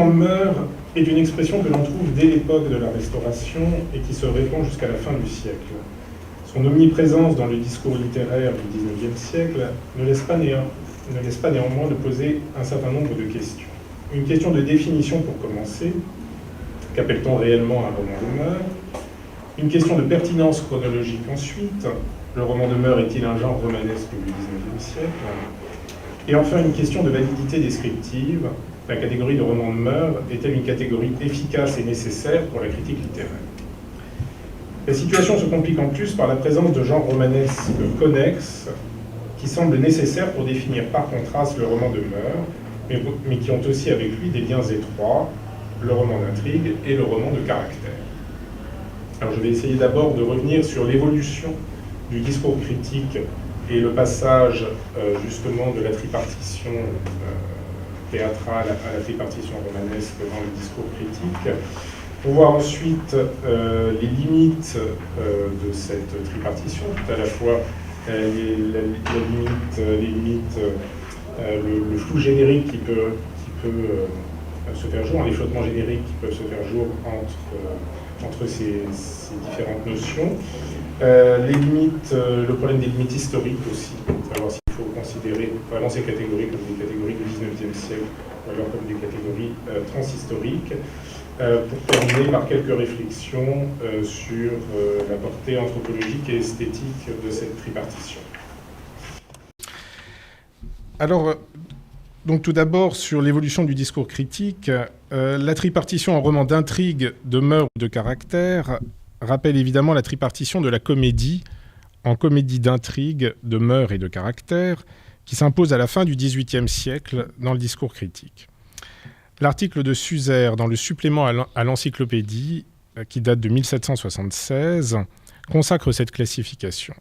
roman meurt est une expression que l'on trouve dès l'époque de la Restauration et qui se répand jusqu'à la fin du siècle. Son omniprésence dans le discours littéraire du XIXe siècle ne laisse pas néanmoins de poser un certain nombre de questions. Une question de définition pour commencer. Qu'appelle-t-on réellement un roman de meurtre? Une question de pertinence chronologique ensuite. Le roman de meurtre est-il un genre romanesque du XIXe siècle? Et enfin, une question de validité descriptive. La catégorie de roman de meurtre est-elle une catégorie efficace et nécessaire pour la critique littéraire? La situation se complique en plus par la présence de genres romanesques connexes qui semblent nécessaires pour définir par contraste le roman de meurtre, mais qui ont aussi avec lui des liens étroits, le roman d'intrigue et le roman de caractère. Alors je vais essayer d'abord de revenir sur l'évolution du discours critique et le passage justement de la tripartition théâtrale à la tripartition romanesque dans le discours critique, pour voir ensuite les limites de cette tripartition, tout à la fois le flou générique qui peut se faire jour, les flottements génériques qui peuvent se faire jour entre ces différentes notions. Les limites, le problème des limites historiques aussi, savoir s'il faut considérer vraiment ces catégories comme des catégories du XIXe siècle ou alors comme des catégories transhistoriques, pour terminer par quelques réflexions sur la portée anthropologique et esthétique de cette tripartition. Alors, donc tout d'abord, sur l'évolution du discours critique, la tripartition en roman d'intrigue, de meurtre ou de caractère rappelle évidemment la tripartition de la comédie en comédie d'intrigue, de meurtre et de caractère, qui s'impose à la fin du XVIIIe siècle dans le discours critique. L'article de Suzer dans le supplément à l'encyclopédie, qui date de 1776, consacre cette classification.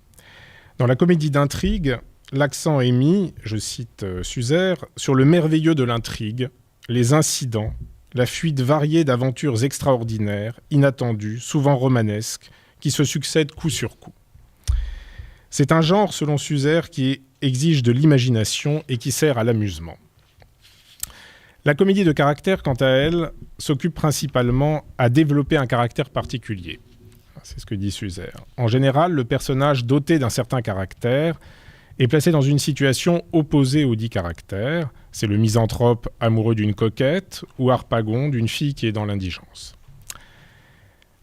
Dans la comédie d'intrigue, l'accent est mis, je cite Suzer, sur le merveilleux de l'intrigue, les incidents, la fuite variée d'aventures extraordinaires, inattendues, souvent romanesques, qui se succèdent coup sur coup. C'est un genre, selon Suzer, qui exige de l'imagination et qui sert à l'amusement. La comédie de caractère, quant à elle, s'occupe principalement à développer un caractère particulier. C'est ce que dit Suzer. En général, le personnage doté d'un certain caractère est placé dans une situation opposée au dit caractère. C'est le misanthrope amoureux d'une coquette ou Harpagon d'une fille qui est dans l'indigence.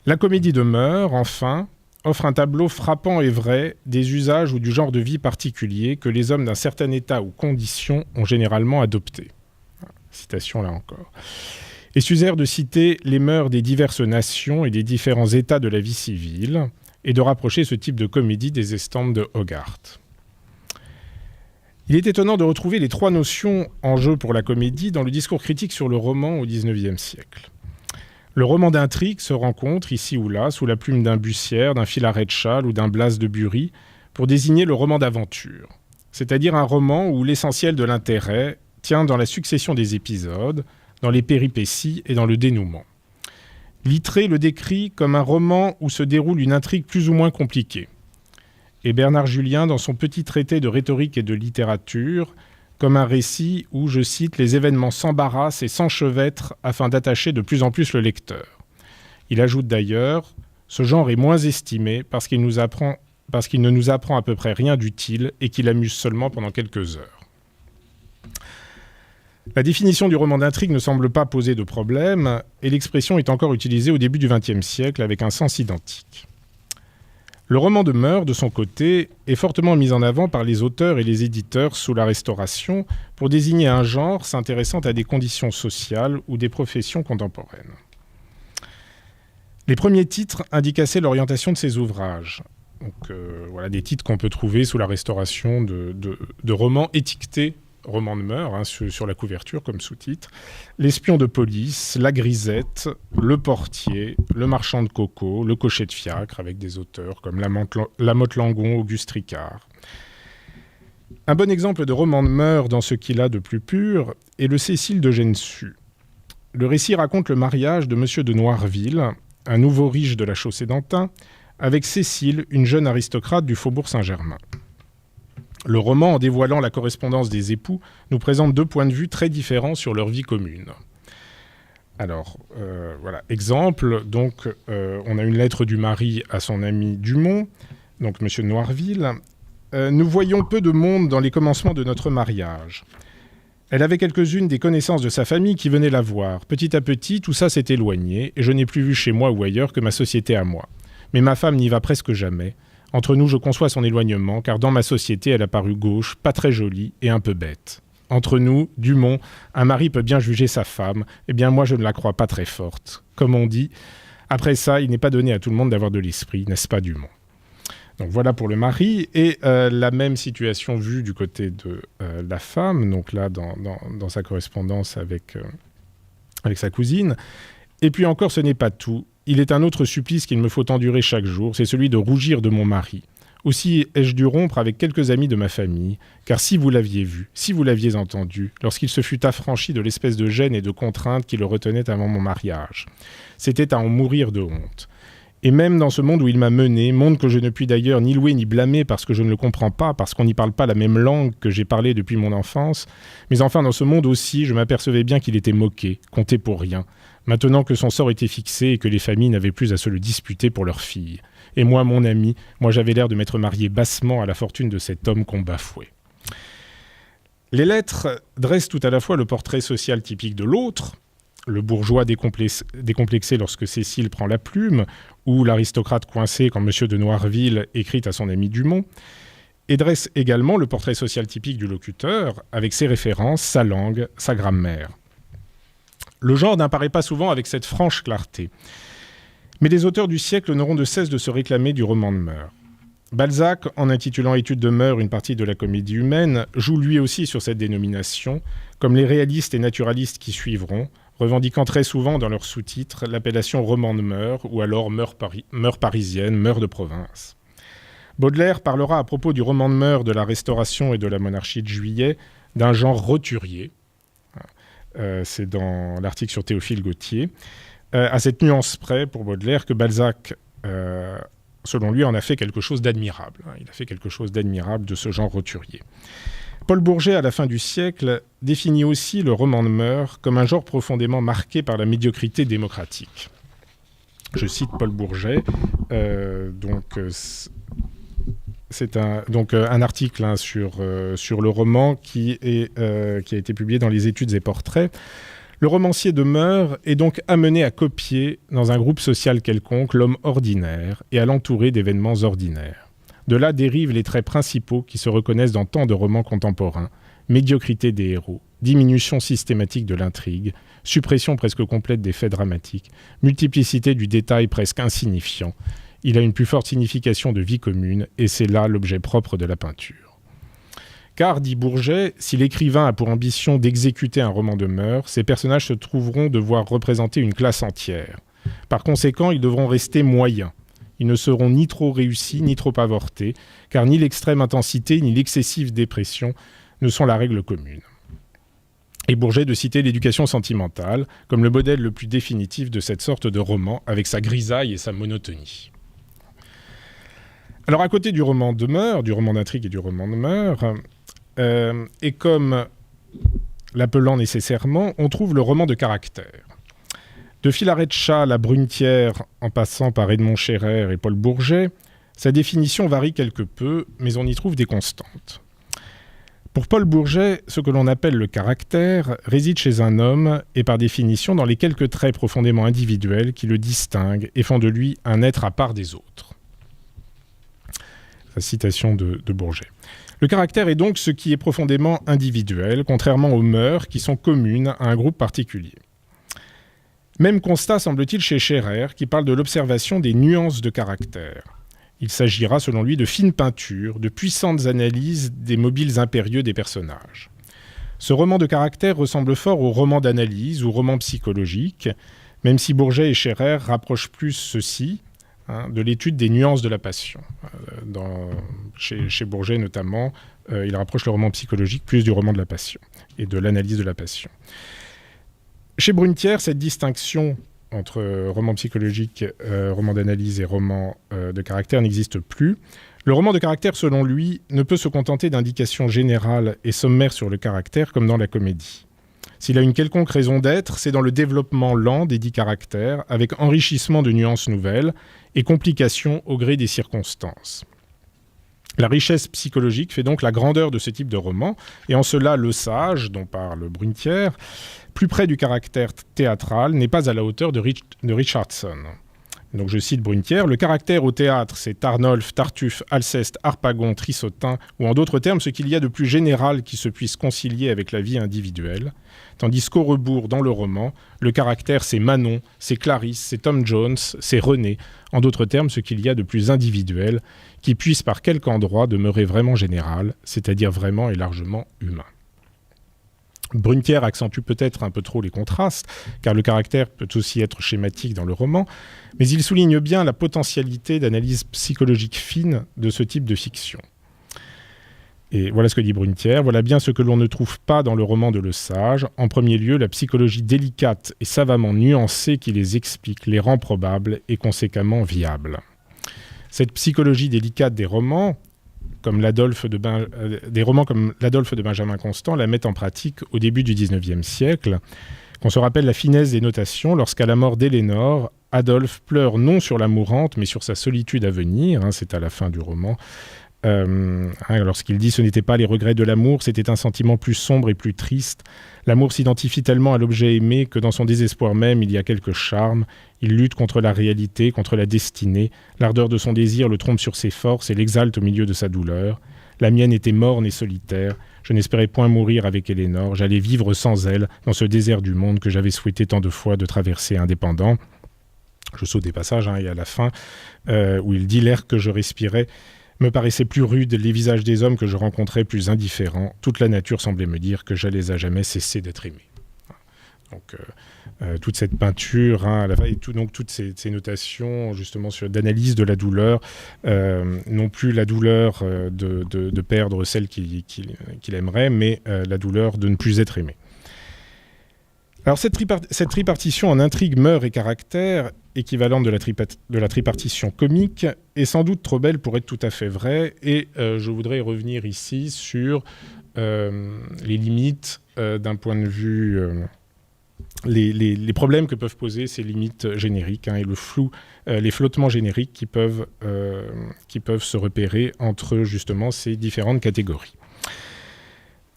La comédie de meurtre, enfin, offre un tableau frappant et vrai des usages ou du genre de vie particulier que les hommes d'un certain état ou condition ont généralement adopté. Citation là encore. Et Suzer de citer les mœurs des diverses nations et des différents états de la vie civile et de rapprocher ce type de comédie des estampes de Hogarth. Il est étonnant de retrouver les trois notions en jeu pour la comédie dans le discours critique sur le roman au XIXe siècle. Le roman d'intrigue se rencontre ici ou là sous la plume d'un Bussière, d'un Philarète de Chasles ou d'un Blas de Bury pour désigner le roman d'aventure, c'est-à-dire un roman où l'essentiel de l'intérêt tient dans la succession des épisodes, dans les péripéties et dans le dénouement. Littré le décrit comme un roman où se déroule une intrigue plus ou moins compliquée. Et Bernard Julien, dans son petit traité de rhétorique et de littérature, comme un récit où, je cite, « les événements s'embarrassent et s'enchevêtrent afin d'attacher de plus en plus le lecteur ». Il ajoute d'ailleurs « ce genre est moins estimé parce qu'il ne nous apprend à peu près rien d'utile et qu'il amuse seulement pendant quelques heures ». La définition du roman d'intrigue ne semble pas poser de problème et l'expression est encore utilisée au début du XXe siècle avec un sens identique. Le roman de meurtre, de son côté, est fortement mis en avant par les auteurs et les éditeurs sous la Restauration pour désigner un genre s'intéressant à des conditions sociales ou des professions contemporaines. Les premiers titres indiquent assez l'orientation de ces ouvrages. Donc, voilà des titres qu'on peut trouver sous la Restauration de romans étiquetés roman de meurtre, sur la couverture comme sous-titre, L'espion de police, La grisette, Le portier, Le marchand de coco, Le cocher de fiacre, avec des auteurs comme Lamotte Langon, Auguste Ricard. Un bon exemple de roman de meurtre dans ce qu'il a de plus pur est le Cécile de Gensu. Le récit raconte le mariage de Monsieur de Noirville, un nouveau riche de la Chaussée-d'Antin, avec Cécile, une jeune aristocrate du Faubourg Saint-Germain. Le roman, en dévoilant la correspondance des époux, nous présente deux points de vue très différents sur leur vie commune. Alors, voilà, exemple, donc on a une lettre du mari à son ami Dumont, donc monsieur de Noirville. Nous voyions peu de monde dans les commencements de notre mariage. Elle avait quelques-unes des connaissances de sa famille qui venaient la voir. Petit à petit, tout ça s'est éloigné, et je n'ai plus vu chez moi ou ailleurs que ma société à moi. Mais ma femme n'y va presque jamais. Entre nous, je conçois son éloignement, car dans ma société, elle a paru gauche, pas très jolie et un peu bête. Entre nous, Dumont, un mari peut bien juger sa femme, eh bien moi je ne la crois pas très forte. Comme on dit, après ça, il n'est pas donné à tout le monde d'avoir de l'esprit, n'est-ce pas Dumont ? Donc voilà pour le mari, et la même situation vue du côté de la femme, donc là dans sa correspondance avec sa cousine. Et puis encore, ce n'est pas tout. Il est un autre supplice qu'il me faut endurer chaque jour, c'est celui de rougir de mon mari. Aussi ai-je dû rompre avec quelques amis de ma famille, car si vous l'aviez vu, si vous l'aviez entendu, lorsqu'il se fut affranchi de l'espèce de gêne et de contrainte qui le retenait avant mon mariage, c'était à en mourir de honte. Et même dans ce monde où il m'a mené, monde que je ne puis d'ailleurs ni louer ni blâmer parce que je ne le comprends pas, parce qu'on n'y parle pas la même langue que j'ai parlé depuis mon enfance, mais enfin dans ce monde aussi, je m'apercevais bien qu'il était moqué, compté pour rien, maintenant que son sort était fixé et que les familles n'avaient plus à se le disputer pour leurs filles. Et moi, mon ami, moi j'avais l'air de m'être marié bassement à la fortune de cet homme qu'on bafouait. Les lettres dressent tout à la fois le portrait social typique de l'autre, le bourgeois décomplexé lorsque Cécile prend la plume, ou l'aristocrate coincé quand M. de Noirville écrit à son ami Dumont, et dresse également le portrait social typique du locuteur, avec ses références, sa langue, sa grammaire. Le genre n'apparaît pas souvent avec cette franche clarté. Mais les auteurs du siècle n'auront de cesse de se réclamer du roman de mœurs. Balzac, en intitulant Études de mœurs une partie de la comédie humaine, joue lui aussi sur cette dénomination, comme les réalistes et naturalistes qui suivront, revendiquant très souvent dans leurs sous-titres l'appellation roman de mœurs ou alors mœurs parisiennes, mœurs de province. Baudelaire parlera à propos du roman de mœurs de la Restauration et de la monarchie de Juillet d'un genre roturier. C'est dans l'article sur Théophile Gautier. À cette nuance près, pour Baudelaire, que Balzac, selon lui, en a fait quelque chose d'admirable. Il a fait quelque chose d'admirable de ce genre roturier. Paul Bourget, à la fin du siècle, définit aussi le roman de mœurs comme un genre profondément marqué par la médiocrité démocratique. Je cite Paul Bourget, c'est un article sur le roman qui a été publié dans les Études et Portraits. Le romancier de mœurs est donc amené à copier, dans un groupe social quelconque, l'homme ordinaire et à l'entourer d'événements ordinaires. De là dérivent les traits principaux qui se reconnaissent dans tant de romans contemporains, médiocrité des héros, diminution systématique de l'intrigue, suppression presque complète des faits dramatiques, multiplicité du détail presque insignifiant. Il a une plus forte signification de vie commune, et c'est là l'objet propre de la peinture. Car, dit Bourget, si l'écrivain a pour ambition d'exécuter un roman de mœurs, ses personnages se trouveront devoir représenter une classe entière. Par conséquent, ils devront rester moyens. Ils ne seront ni trop réussis, ni trop avortés, car ni l'extrême intensité, ni l'excessive dépression ne sont la règle commune. Et Bourget de citer l'éducation sentimentale comme le modèle le plus définitif de cette sorte de roman, avec sa grisaille et sa monotonie. Alors à côté du roman de mœurs, du roman d'intrigue et du roman de mœurs, et comme l'appelant nécessairement, on trouve le roman de caractère. De Philarète de Chat à La Brunetière, en passant par Edmond Scherer et Paul Bourget, sa définition varie quelque peu, mais on y trouve des constantes. Pour Paul Bourget, ce que l'on appelle le caractère réside chez un homme et par définition dans les quelques traits profondément individuels qui le distinguent et font de lui un être à part des autres. La citation de Bourget. Le caractère est donc ce qui est profondément individuel, contrairement aux mœurs qui sont communes à un groupe particulier. Même constat, semble-t-il, chez Scherer, qui parle de l'observation des nuances de caractère. Il s'agira, selon lui, de fines peintures, de puissantes analyses des mobiles impérieux des personnages. Ce roman de caractère ressemble fort au roman d'analyse ou roman psychologique, même si Bourget et Scherer rapprochent plus ceci de l'étude des nuances de la passion. Chez Bourget notamment, il rapproche le roman psychologique plus du roman de la passion et de l'analyse de la passion. Chez Brunetière, cette distinction entre roman psychologique, roman d'analyse et roman de caractère n'existe plus. Le roman de caractère, selon lui, ne peut se contenter d'indications générales et sommaires sur le caractère comme dans la comédie. S'il a une quelconque raison d'être, c'est dans le développement lent des dits caractères, avec enrichissement de nuances nouvelles et complications au gré des circonstances. La richesse psychologique fait donc la grandeur de ce type de roman, et en cela Le Sage, dont parle Brunetière, plus près du caractère théâtral, n'est pas à la hauteur de Richardson. Donc je cite Brunetière, « Le caractère au théâtre, c'est Arnolphe, Tartuffe, Alceste, Harpagon, Trissotin, ou en d'autres termes, ce qu'il y a de plus général qui se puisse concilier avec la vie individuelle, tandis qu'au rebours, dans le roman, le caractère, c'est Manon, c'est Clarisse, c'est Tom Jones, c'est René, en d'autres termes, ce qu'il y a de plus individuel, qui puisse par quelque endroit demeurer vraiment général, c'est-à-dire vraiment et largement humain. » Brunetière accentue peut-être un peu trop les contrastes, car le caractère peut aussi être schématique dans le roman, mais il souligne bien la potentialité d'analyse psychologique fine de ce type de fiction. Et voilà ce que dit Brunetière, voilà bien ce que l'on ne trouve pas dans le roman de Le Sage. En premier lieu, la psychologie délicate et savamment nuancée qui les explique, les rend probables et conséquemment viables. Cette psychologie délicate des romans, comme des romans comme l'Adolphe de Benjamin Constant la mettent en pratique au début du XIXe siècle. Qu'on se rappelle la finesse des notations lorsqu'à la mort d'Élénore, Adolphe pleure non sur la mourante, mais sur sa solitude à venir, c'est à la fin du roman, lorsqu'il dit « ce n'était pas les regrets de l'amour, c'était un sentiment plus sombre et plus triste. L'amour s'identifie tellement à l'objet aimé que dans son désespoir même, il y a quelque charme. Il lutte contre la réalité, contre la destinée. L'ardeur de son désir le trompe sur ses forces et l'exalte au milieu de sa douleur. La mienne était morne et solitaire. Je n'espérais point mourir avec Élénore. J'allais vivre sans elle dans ce désert du monde que j'avais souhaité tant de fois de traverser indépendant. » Je saute des passages, et à la fin, où il dit « L'air que je respirais me paraissait plus rude, les visages des hommes que je rencontrais plus indifférents. Toute la nature semblait me dire que j'allais à jamais cesser d'être aimé. » Donc, toute cette peinture, à la fin, et toutes ces notations justement d'analyse de la douleur, non plus la douleur de perdre celle qu'il aimerait, mais la douleur de ne plus être aimé. Alors cette tripartition en intrigue, mœurs et caractère, équivalente de la tripartition comique, est sans doute trop belle pour être tout à fait vraie, et je voudrais revenir ici sur les limites d'un point de vue... Les problèmes que peuvent poser ces limites génériques et le flou, les flottements génériques qui peuvent se repérer entre justement ces différentes catégories.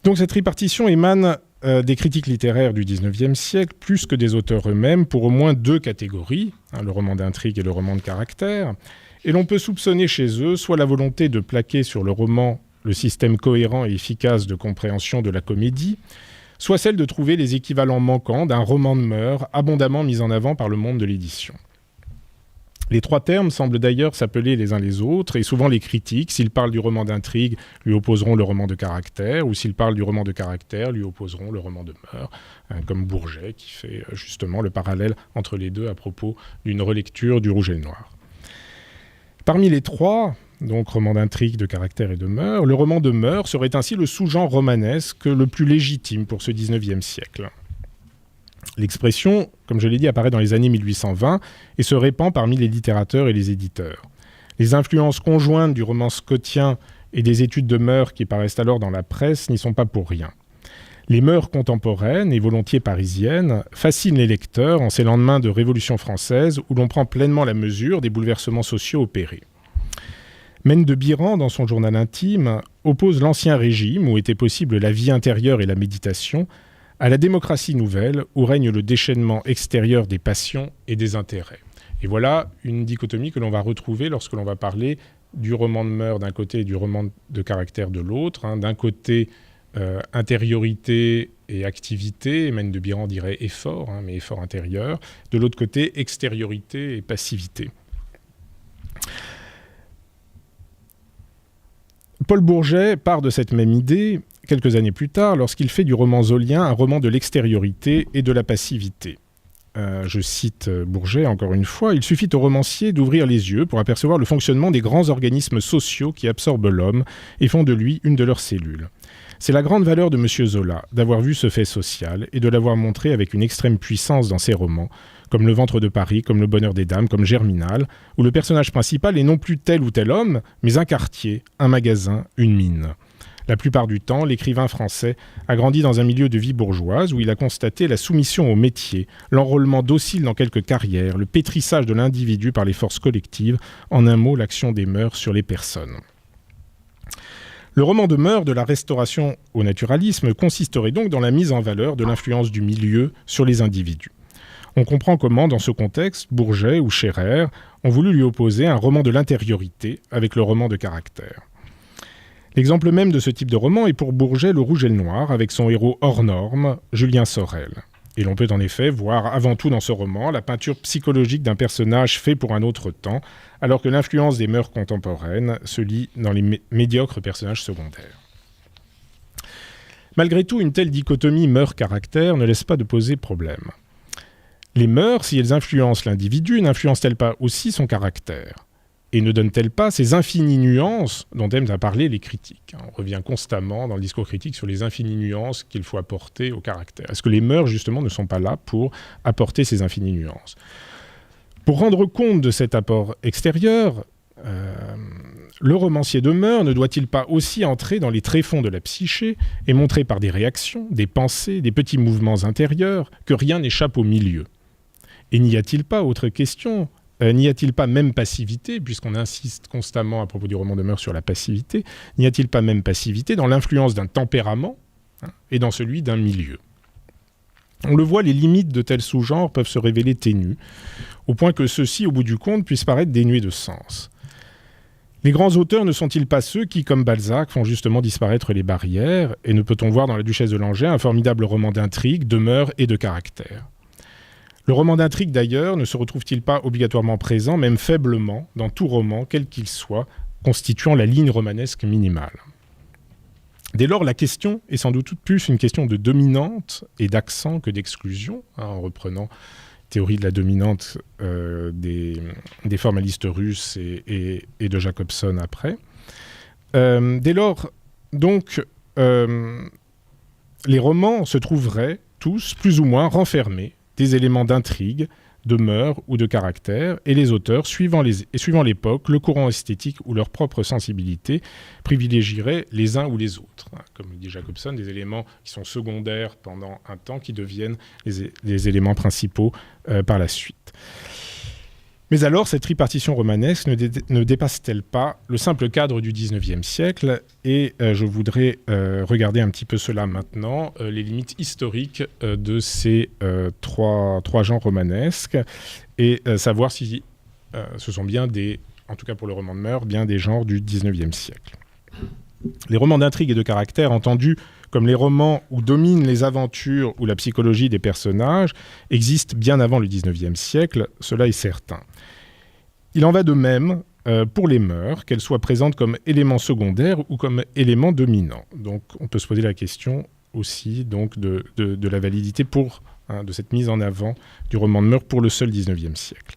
Donc cette tripartition émane des critiques littéraires du XIXe siècle, plus que des auteurs eux-mêmes, pour au moins deux catégories, le roman d'intrigue et le roman de caractère. Et l'on peut soupçonner chez eux soit la volonté de plaquer sur le roman le système cohérent et efficace de compréhension de la comédie, soit celle de trouver les équivalents manquants d'un roman de mœurs abondamment mis en avant par le monde de l'édition. Les trois termes semblent d'ailleurs s'appeler les uns les autres, et souvent les critiques, s'ils parlent du roman d'intrigue, lui opposeront le roman de caractère, ou s'ils parlent du roman de caractère, lui opposeront le roman de mœurs, comme Bourget, qui fait justement le parallèle entre les deux à propos d'une relecture du Rouge et le Noir. Parmi les trois, donc roman d'intrigue, de caractère et de mœurs, le roman de mœurs serait ainsi le sous-genre romanesque le plus légitime pour ce XIXe siècle. L'expression, comme je l'ai dit, apparaît dans les années 1820 et se répand parmi les littérateurs et les éditeurs. Les influences conjointes du roman scottien et des études de mœurs qui paraissent alors dans la presse n'y sont pas pour rien. Les mœurs contemporaines et volontiers parisiennes fascinent les lecteurs en ces lendemains de Révolution française où l'on prend pleinement la mesure des bouleversements sociaux opérés. Mène de Biran, dans son journal intime, oppose l'ancien régime où était possible la vie intérieure et la méditation à la démocratie nouvelle où règne le déchaînement extérieur des passions et des intérêts. Et voilà une dichotomie que l'on va retrouver lorsque l'on va parler du roman de mœurs d'un côté et du roman de caractère de l'autre. D'un côté, intériorité et activité, Mène de Biran dirait effort, mais effort intérieur. De l'autre côté, extériorité et passivité. Paul Bourget part de cette même idée quelques années plus tard lorsqu'il fait du roman zolien un roman de l'extériorité et de la passivité. Je cite Bourget encore une fois, « Il suffit au romancier d'ouvrir les yeux pour apercevoir le fonctionnement des grands organismes sociaux qui absorbent l'homme et font de lui une de leurs cellules. C'est la grande valeur de M. Zola d'avoir vu ce fait social et de l'avoir montré avec une extrême puissance dans ses romans, comme Le Ventre de Paris, comme Le Bonheur des Dames, comme Germinal, où le personnage principal est non plus tel ou tel homme, mais un quartier, un magasin, une mine. La plupart du temps, l'écrivain français a grandi dans un milieu de vie bourgeoise où il a constaté la soumission au métier, l'enrôlement docile dans quelques carrières, le pétrissage de l'individu par les forces collectives, en un mot, l'action des mœurs sur les personnes. Le roman de mœurs de la Restauration au naturalisme consisterait donc dans la mise en valeur de l'influence du milieu sur les individus. On comprend comment, dans ce contexte, Bourget ou Scherrer ont voulu lui opposer un roman de l'intériorité avec le roman de caractère. L'exemple même de ce type de roman est pour Bourget Le Rouge et le Noir, avec son héros hors norme, Julien Sorel. Et l'on peut en effet voir avant tout dans ce roman la peinture psychologique d'un personnage fait pour un autre temps, alors que l'influence des mœurs contemporaines se lit dans les médiocres personnages secondaires. Malgré tout, une telle dichotomie mœurs-caractère ne laisse pas de poser problème. Les mœurs, si elles influencent l'individu, n'influencent-elles pas aussi son caractère ? Et ne donnent-elles pas ces infinies nuances dont aiment à parler les critiques ? On revient constamment dans le discours critique sur les infinies nuances qu'il faut apporter au caractère. Est-ce que les mœurs, justement, ne sont pas là pour apporter ces infinies nuances ? Pour rendre compte de cet apport extérieur, le romancier de mœurs ne doit-il pas aussi entrer dans les tréfonds de la psyché et montrer par des réactions, des pensées, des petits mouvements intérieurs que rien n'échappe au milieu ? Et n'y a-t-il pas, autre question, n'y a-t-il pas même passivité, puisqu'on insiste constamment à propos du roman de mœurs sur la passivité, n'y a-t-il pas même passivité dans l'influence d'un tempérament et dans celui d'un milieu ? On le voit, les limites de tels sous-genres peuvent se révéler ténues, au point que ceux-ci, au bout du compte, puissent paraître dénués de sens. Les grands auteurs ne sont-ils pas ceux qui, comme Balzac, font justement disparaître les barrières, et ne peut-on voir dans La Duchesse de Langeais un formidable roman d'intrigue, de mœurs et de caractère ? Le roman d'intrigue, d'ailleurs, ne se retrouve-t-il pas obligatoirement présent, même faiblement, dans tout roman, quel qu'il soit, constituant la ligne romanesque minimale ? Dès lors, la question est sans doute plus une question de dominante et d'accent que d'exclusion, en reprenant théorie de la dominante des formalistes russes et de Jacobson après. Dès lors, donc, les romans se trouveraient tous plus ou moins renfermés des éléments d'intrigue, de mœurs ou de caractère, et les auteurs, suivant l'époque, le courant esthétique ou leur propre sensibilité, privilégieraient les uns ou les autres. Comme le dit Jacobson, des éléments qui sont secondaires pendant un temps, qui deviennent les éléments principaux par la suite. Mais alors, cette tripartition romanesque ne dépasse-t-elle pas le simple cadre du XIXe siècle ? Et je voudrais regarder un petit peu cela maintenant, les limites historiques de ces trois genres romanesques, et savoir si ce sont bien en tout cas pour le roman de mœurs, bien des genres du XIXe siècle. Les romans d'intrigue et de caractère, entendus comme les romans où dominent les aventures ou la psychologie des personnages, existent bien avant le XIXe siècle, cela est certain. Il en va de même pour les mœurs, qu'elles soient présentes comme éléments secondaires ou comme éléments dominants. Donc on peut se poser la question aussi donc, de la validité de cette mise en avant du roman de mœurs pour le seul XIXe siècle.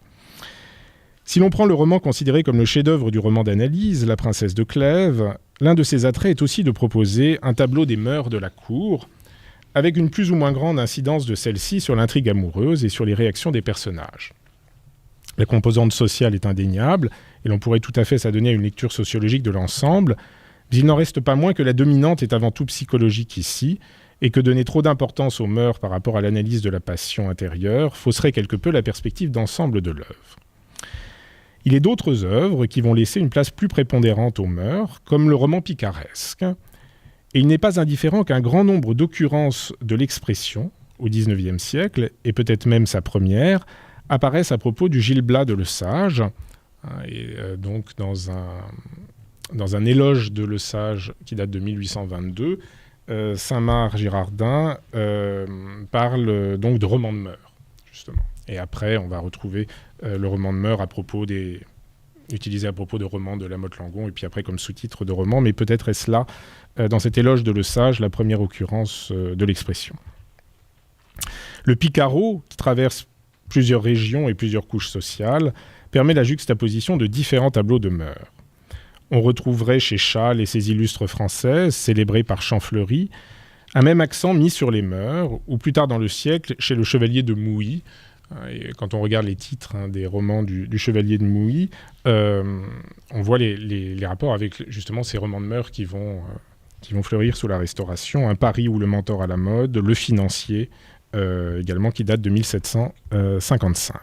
Si l'on prend le roman considéré comme le chef-d'œuvre du roman d'analyse, La Princesse de Clèves, l'un de ses attraits est aussi de proposer un tableau des mœurs de la cour, avec une plus ou moins grande incidence de celle-ci sur l'intrigue amoureuse et sur les réactions des personnages. La composante sociale est indéniable, et l'on pourrait tout à fait s'adonner à une lecture sociologique de l'ensemble, mais il n'en reste pas moins que la dominante est avant tout psychologique ici, et que donner trop d'importance aux mœurs par rapport à l'analyse de la passion intérieure fausserait quelque peu la perspective d'ensemble de l'œuvre. Il est d'autres œuvres qui vont laisser une place plus prépondérante aux mœurs, comme le roman picaresque, et il n'est pas indifférent qu'un grand nombre d'occurrences de l'expression, au XIXe siècle, et peut-être même sa première, apparaissent à propos du Gil Blas de Lesage, et donc dans un éloge de Lesage qui date de 1822, Saint-Marc Girardin parle donc de roman de mœurs, justement. Et après, on va retrouver le roman de mœurs utilisé à propos de romans de La Motte-Langon, et puis après comme sous-titre de roman, mais peut-être est-ce là, dans cet éloge de Lesage, la première occurrence de l'expression. Le Picaro, qui traverse plusieurs régions et plusieurs couches sociales, permet la juxtaposition de différents tableaux de mœurs. On retrouverait chez Chasles et ses illustres françaises, célébrés par Champfleury, un même accent mis sur les mœurs, ou plus tard dans le siècle, chez le Chevalier de Mouhy. Et quand on regarde les titres des romans du Chevalier de Mouhy, on voit les rapports avec justement ces romans de mœurs qui vont qui vont fleurir sous la Restauration, un Paris où le mentor a la mode, le financier, également qui date de 1755.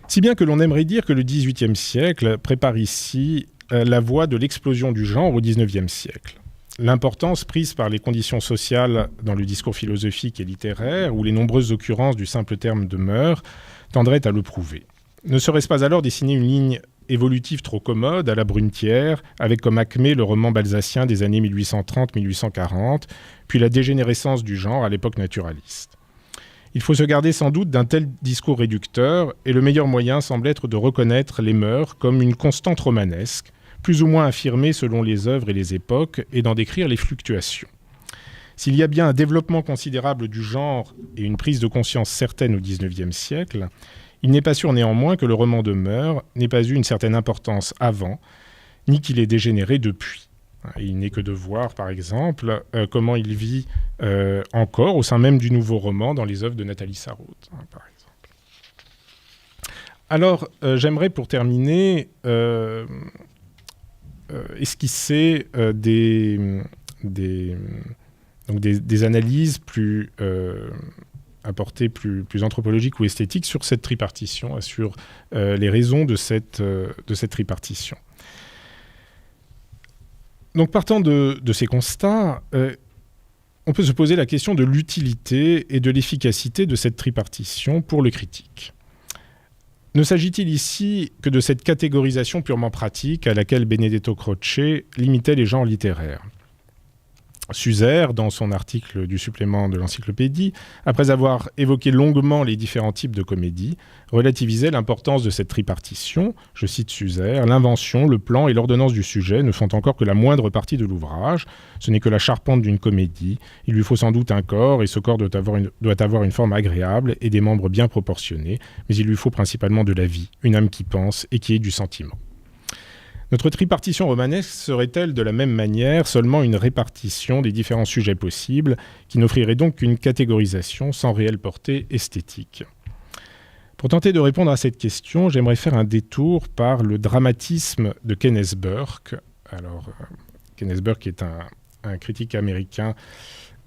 Si bien que l'on aimerait dire que le XVIIIe siècle prépare ici la voie de l'explosion du genre au XIXe siècle. L'importance prise par les conditions sociales dans le discours philosophique et littéraire, ou les nombreuses occurrences du simple terme de mœurs, tendraient à le prouver. Ne serait-ce pas alors dessiner une ligne évolutive trop commode à la Brunetière, avec comme acmé le roman balzacien des années 1830-1840, puis la dégénérescence du genre à l'époque naturaliste. Il faut se garder sans doute d'un tel discours réducteur, et le meilleur moyen semble être de reconnaître les mœurs comme une constante romanesque, plus ou moins affirmée selon les œuvres et les époques, et d'en décrire les fluctuations. S'il y a bien un développement considérable du genre et une prise de conscience certaine au XIXe siècle, il n'est pas sûr néanmoins que le roman de mœurs n'ait pas eu une certaine importance avant, ni qu'il ait dégénéré depuis. Il n'est que de voir, par exemple, comment il vit encore au sein même du nouveau roman dans les œuvres de Nathalie Sarraute, par exemple. Alors, j'aimerais pour terminer esquisser des analyses plus apportées, plus anthropologiques ou esthétiques sur cette tripartition, sur les raisons de cette tripartition. Donc, partant de ces constats, on peut se poser la question de l'utilité et de l'efficacité de cette tripartition pour le critique. Ne s'agit-il ici que de cette catégorisation purement pratique à laquelle Benedetto Croce limitait les genres littéraires ? Suzer, dans son article du supplément de l'encyclopédie, après avoir évoqué longuement les différents types de comédie, relativisait l'importance de cette tripartition. Je cite Suzer, « L'invention, le plan et l'ordonnance du sujet ne font encore que la moindre partie de l'ouvrage. Ce n'est que la charpente d'une comédie. Il lui faut sans doute un corps, et ce corps doit avoir une forme agréable et des membres bien proportionnés, mais il lui faut principalement de la vie, une âme qui pense et qui ait du sentiment. » Notre tripartition romanesque serait-elle de la même manière seulement une répartition des différents sujets possibles, qui n'offrirait donc qu'une catégorisation sans réelle portée esthétique ? Pour tenter de répondre à cette question, j'aimerais faire un détour par le dramatisme de Kenneth Burke. Alors, Kenneth Burke est un critique américain,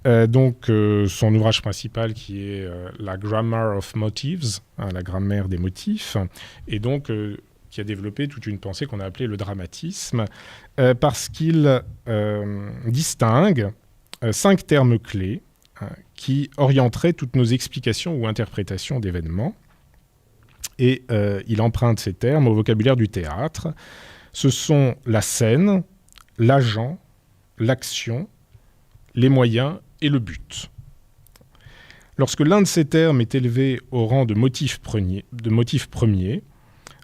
son ouvrage principal qui est la Grammar of Motives, la grammaire des motifs, et donc qui a développé toute une pensée qu'on a appelée le dramatisme, parce qu'il distingue 5 termes clés qui orienteraient toutes nos explications ou interprétations d'événements. Et il emprunte ces termes au vocabulaire du théâtre. Ce sont la scène, l'agent, l'action, les moyens et le but. Lorsque l'un de ces termes est élevé au rang de motif premier,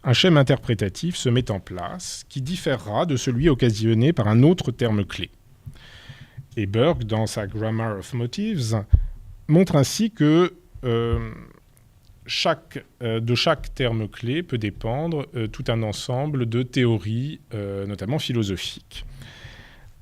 un schème interprétatif se met en place qui différera de celui occasionné par un autre terme clé. Et Burke, dans sa Grammar of Motives, montre ainsi que de chaque terme clé peut dépendre tout un ensemble de théories, notamment philosophiques.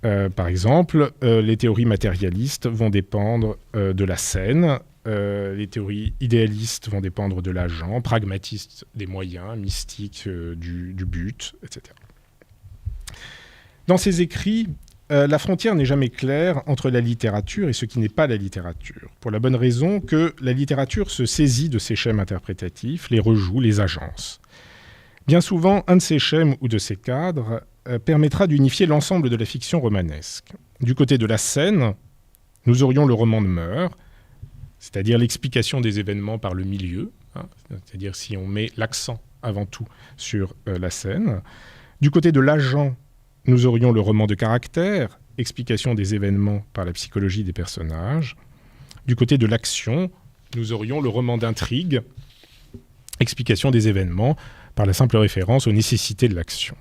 Par exemple, les théories matérialistes vont dépendre de la scène, les théories idéalistes vont dépendre de l'agent, pragmatistes des moyens, mystiques du but, etc. Dans ses écrits, la frontière n'est jamais claire entre la littérature et ce qui n'est pas la littérature, pour la bonne raison que la littérature se saisit de ces schèmes interprétatifs, les rejoue, les agence. Bien souvent, un de ces schèmes ou de ces cadres permettra d'unifier l'ensemble de la fiction romanesque. Du côté de la scène, nous aurions le roman de mœurs, c'est-à-dire l'explication des événements par le milieu, c'est-à-dire si on met l'accent avant tout sur la scène. Du côté de l'agent, nous aurions le roman de caractère, explication des événements par la psychologie des personnages. Du côté de l'action, nous aurions le roman d'intrigue, explication des événements par la simple référence aux nécessités de l'action.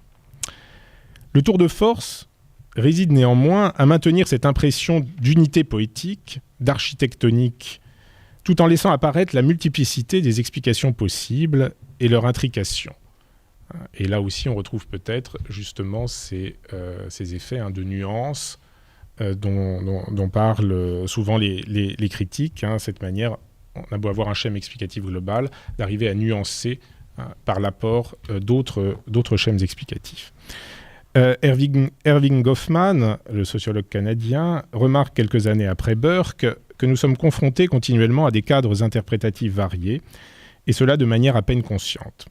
Le tour de force réside néanmoins à maintenir cette impression d'unité poétique, d'architectonique, tout en laissant apparaître la multiplicité des explications possibles et leur intrication. Et là aussi, on retrouve peut-être justement ces effets de nuances dont parlent souvent les critiques. Cette manière, on a beau avoir un schème explicatif global, d'arriver à nuancer par l'apport d'autres schèmes explicatifs. Erving Goffman, le sociologue canadien, remarque quelques années après Burke que nous sommes confrontés continuellement à des cadres interprétatifs variés, et cela de manière à peine consciente.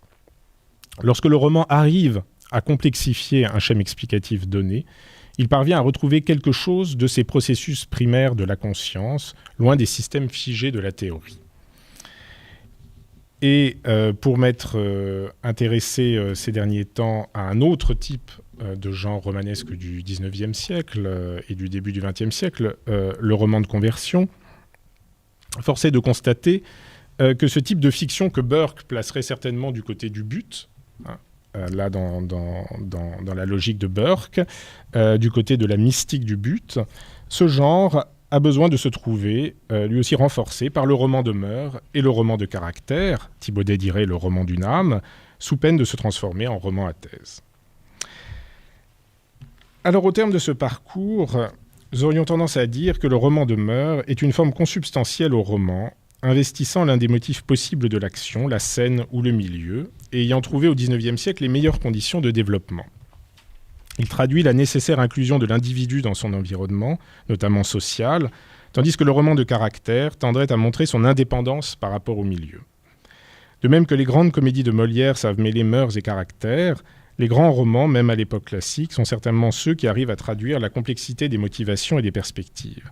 Lorsque le roman arrive à complexifier un schéma explicatif donné, il parvient à retrouver quelque chose de ces processus primaires de la conscience, loin des systèmes figés de la théorie. Et pour m'être intéressé ces derniers temps à un autre type de genre romanesque du XIXe siècle et du début du XXe siècle, le roman de conversion, force est de constater que ce type de fiction que Burke placerait certainement du côté du but, là dans la logique de Burke, du côté de la mystique du but, ce genre a besoin de se trouver, lui aussi renforcé par le roman de mœurs et le roman de caractère, Thibaudet dirait le roman d'une âme, sous peine de se transformer en roman à thèse. Alors au terme de ce parcours, nous aurions tendance à dire que le roman de mœurs est une forme consubstantielle au roman, investissant l'un des motifs possibles de l'action, la scène ou le milieu, et ayant trouvé au XIXe siècle les meilleures conditions de développement. Il traduit la nécessaire inclusion de l'individu dans son environnement, notamment social, tandis que le roman de caractère tendrait à montrer son indépendance par rapport au milieu. De même que les grandes comédies de Molière savent mêler mœurs et caractères, les grands romans, même à l'époque classique, sont certainement ceux qui arrivent à traduire la complexité des motivations et des perspectives.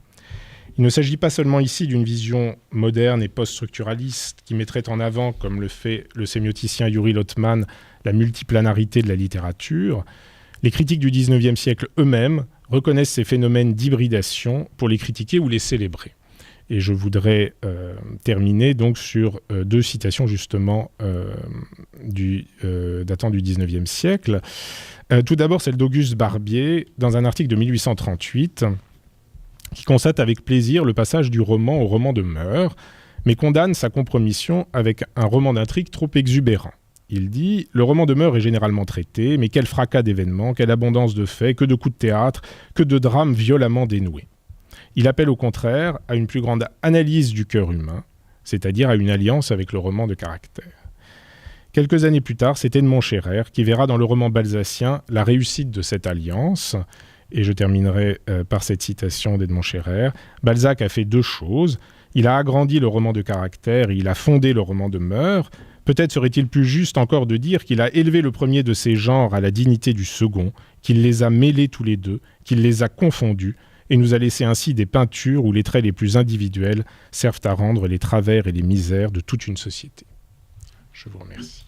Il ne s'agit pas seulement ici d'une vision moderne et post-structuraliste qui mettrait en avant, comme le fait le sémioticien Yuri Lotman, la multiplanarité de la littérature. Les critiques du XIXe siècle eux-mêmes reconnaissent ces phénomènes d'hybridation pour les critiquer ou les célébrer. Et je voudrais terminer donc sur deux citations justement datant du XIXe siècle. Tout d'abord celle d'Auguste Barbier dans un article de 1838 qui constate avec plaisir le passage du roman au roman de mœurs, mais condamne sa compromission avec un roman d'intrigue trop exubérant. Il dit « Le roman de mœurs est généralement traité, mais quel fracas d'événements, quelle abondance de faits, que de coups de théâtre, que de drames violemment dénoués. » Il appelle au contraire à une plus grande analyse du cœur humain, c'est-à-dire à une alliance avec le roman de caractère. Quelques années plus tard, c'est Edmond Scherer qui verra dans le roman balzacien la réussite de cette alliance. Et je terminerai par cette citation d'Edmond Scherer. Balzac a fait deux choses. Il a agrandi le roman de caractère et il a fondé le roman de mœurs. Peut-être serait-il plus juste encore de dire qu'il a élevé le premier de ces genres à la dignité du second, qu'il les a mêlés tous les deux, qu'il les a confondus, et nous a laissé ainsi des peintures où les traits les plus individuels servent à rendre les travers et les misères de toute une société. Je vous remercie.